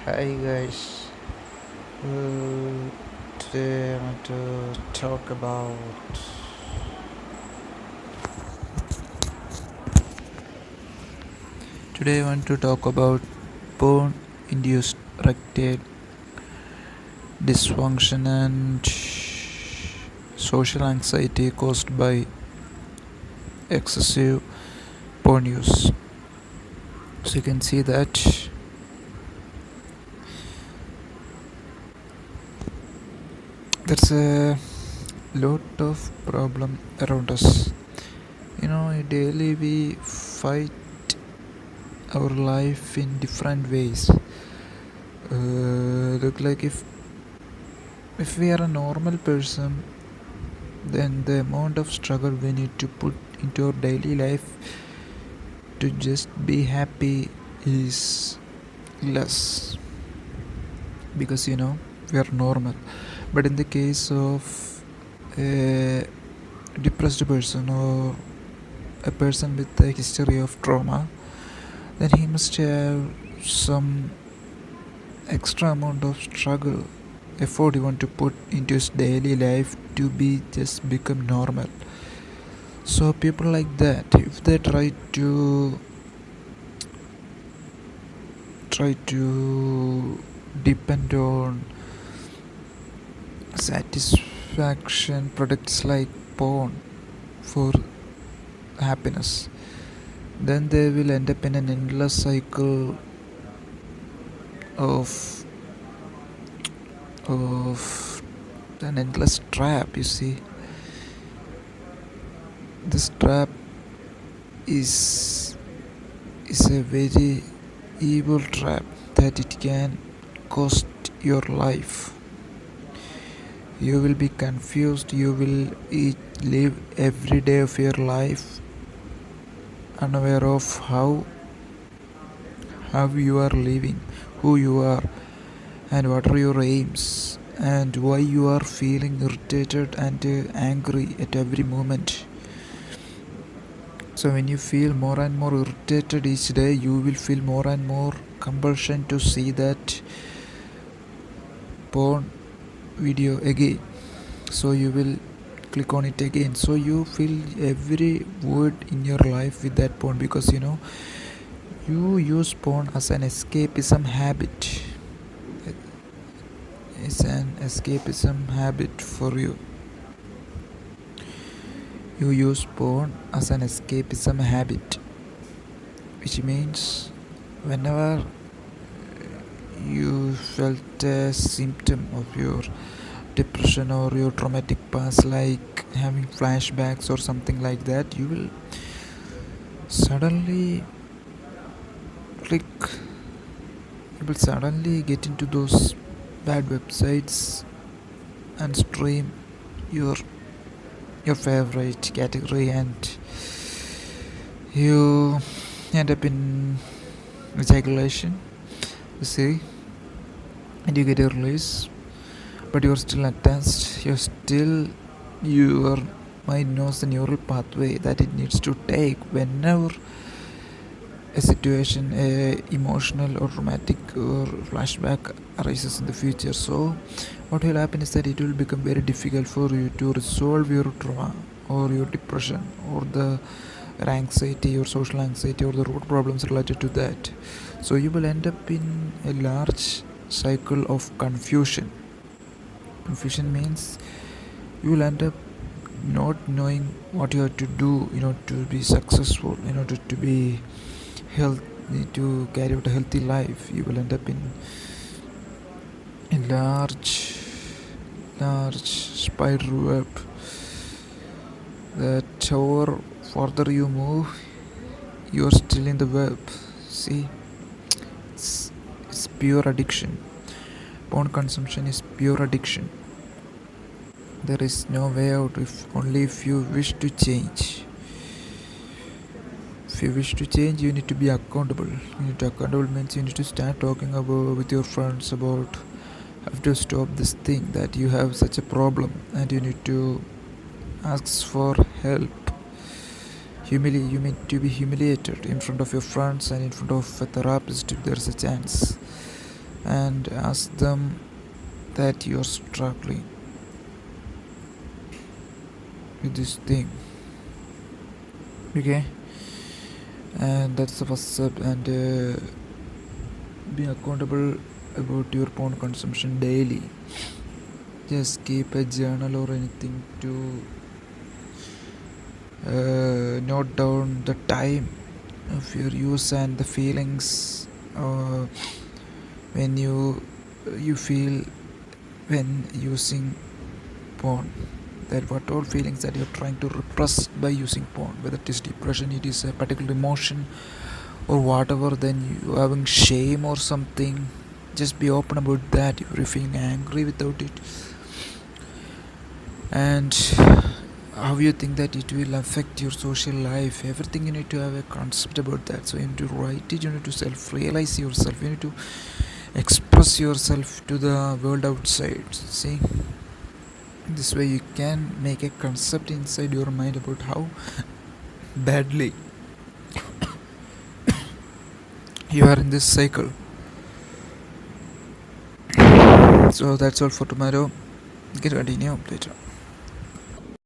Hi guys. Uh, Today I want to talk about porn-induced erectile dysfunction and social anxiety caused by excessive porn use. So you can see that there's a lot of problem around us. Daily we fight our life in different ways. Look like if we are a normal person, then the amount of struggle we need to put into our daily life to just be happy is less, because we are normal. But in the case of a depressed person or a person with a history of trauma, then he must have some extra amount of struggle, effort you want to put into his daily life to be just become normal. So people like that, if they try to depend on satisfaction products like porn for happiness, then they will end up in an endless cycle of of an endless trap. You see, this trap is a very evil trap that it can cost your life. You will be confused. You will live every day of your life unaware of how you are living, who you are, and what are your aims, and why you are feeling irritated and angry at every moment. So when you feel more and more irritated each day, you will feel more and more compulsion to see that porn video again. So you will click on it again. So you fill every word in your life with that porn, because you use porn as an escapism habit. It's an escapism habit for you. You use porn as an escapism habit, which means whenever you felt a symptom of your depression or your traumatic past, like having flashbacks or something like that, you will suddenly click, you will suddenly get into those bad websites and stream your favorite category, and you end up in ejaculation, you see, and you get a release, but you're still attached. Your mind knows the neural pathway that it needs to take whenever a situation, a emotional or traumatic or flashback arises in the future. So what will happen is that it will become very difficult for you to resolve your trauma or your depression or the anxiety or social anxiety or the root problems related to that. So you will end up in a large cycle of confusion. Confusion means you will end up not knowing what you have to do to be successful, to be healthy, to carry out a healthy life. You will end up in a large spider web that however further you move, you're still in the web. See, it's pure addiction. Porn consumption is pure addiction. There is no way out if you wish to change. If you wish to change, you need to be accountable. Accountable means you need to start talking about with your friends about how to stop this thing, that you have such a problem, and you need to ask for help. You need to be humiliated in front of your friends and in front of a therapist if there's a chance. and ask them that you're struggling with this thing. Okay, and that's the first step. And be accountable about your porn consumption daily. Just keep a journal or anything to note down the time of your use and the feelings when you feel when using porn, that what all feelings that you're trying to repress by using porn, whether it is depression, it is a particular emotion or whatever, then you having shame or something, just be open about that. If you're feeling angry without it, and how you think that it will affect your social life, everything, you need to have a concept about that. So you need to write it, you need to self-realize yourself, you need to express yourself to the world outside. See, this way you can make a concept inside your mind about how badly you are in this cycle. So that's all for tomorrow. We can continue later.